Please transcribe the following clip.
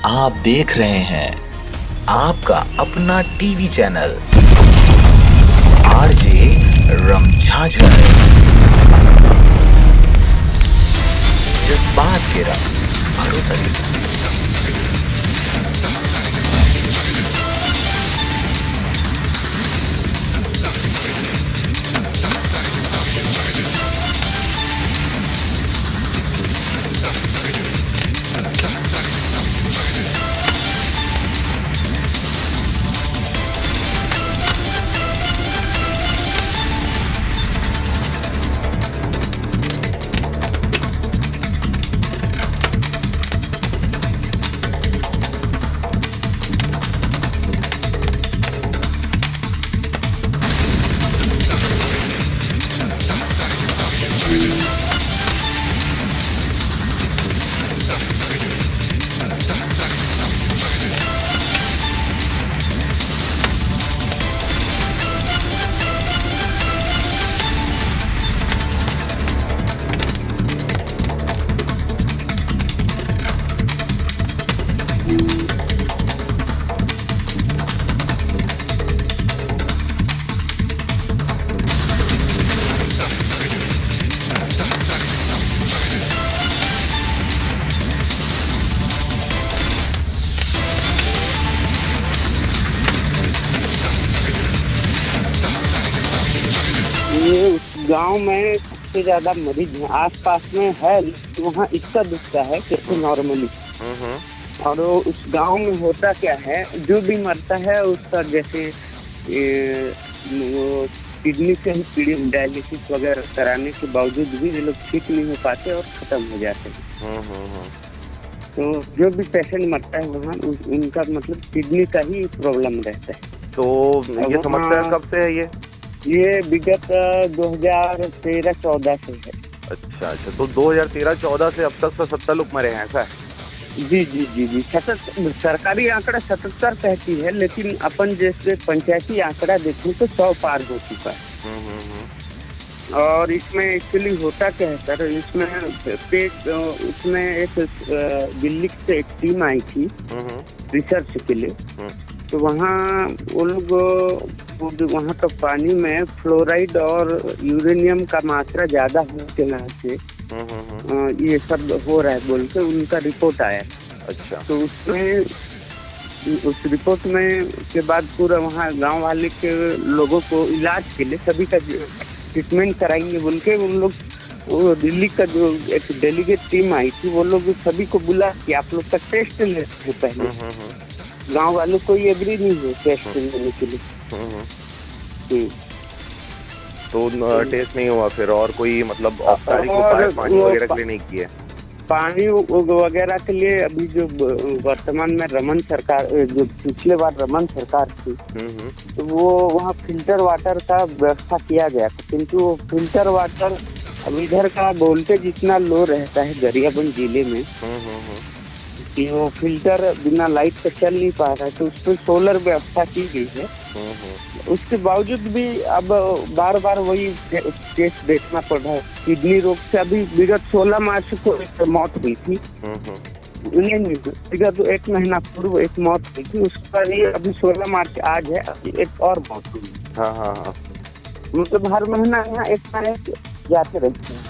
आप देख रहे हैं आपका अपना टीवी चैनल आरजे रमझाझर, जज्बात के रंग, भरोसा के साथ। ये उस गांव में सबसे ज्यादा मरीज है, आसपास में है, वहाँ इसका दुखता है कैसे नॉर्मली। और उस गांव में होता क्या है, जो भी मरता है उसका जैसे किडनी से ही पीड़ित डायलिसिस वगैरह कराने के बावजूद भी ये लोग ठीक नहीं हो पाते और खत्म हो जाते हैं। तो जो भी पेशेंट मरता है वहाँ उनका मतलब किडनी का ही प्रॉब्लम रहता है। तो ये समस्या कब से है ये विगत 2013-14 से है। अच्छा, तो 2013-14 से अब तक तो 70 लोग मरे हैं, ऐसा है? जी। सरकारी आंकड़ा 77 कहती है, लेकिन अपन जैसे पंचायती आंकड़ा देखें तो 100 पार हो चुका है। और इसमें एक्चुअली होता क्या है सर, उसमें एक दिल्ली से एक टीम आई थी रिसर्च के लिए। तो वहाँ वो लोग वहाँ का पानी में फ्लोराइड और यूरेनियम का मात्रा ज्यादा होने के वजह से ये सब हो रहा है बोल के उनका रिपोर्ट आया। अच्छा। तो उस रिपोर्ट में के बाद पूरा वहाँ गांव वाले के लोगों को इलाज के लिए सभी का ट्रीटमेंट कराएंगे बोल के उन लोग, वो दिल्ली का जो एक डेलीगेट टीम आई थी वो लोग सभी को बुला के आप लोग का टेस्ट लेते पहले। गांव वालों को ये एग्री नहीं हुए टेस्ट लेने के लिए। तो टेस्ट नहीं हुआ फिर, और कोई मतलब औपचारिक उपाय पानी वगैरह के लिए नहीं किए? पानी वगैरह के लिए अभी जो वर्तमान में रमन सरकार, जो पिछले बार रमन सरकार थी, तो वो वहाँ फिल्टर वाटर का व्यवस्था किया गया था, किंतु वो फिल्टर वाटर अब इधर का वोल्टेज इतना लो रहता है गरियाबंद जिले में कि वो फिल्टर बिना लाइट के चल नहीं पा रहा है। तो उस पर सोलर व्यवस्था की गई है। उसके बावजूद भी अब बार बार वही केस देखना पड़ रहा है। किडनी रोग से अभी विगत 16 मार्च को एक मौत हुई थी। विगत 1 महीना पूर्व एक मौत हुई थी, उसका ही अभी 16 मार्च आज है, अभी एक और मौत हुई। मतलब हर महीना यहाँ एक जाते रहते हैं।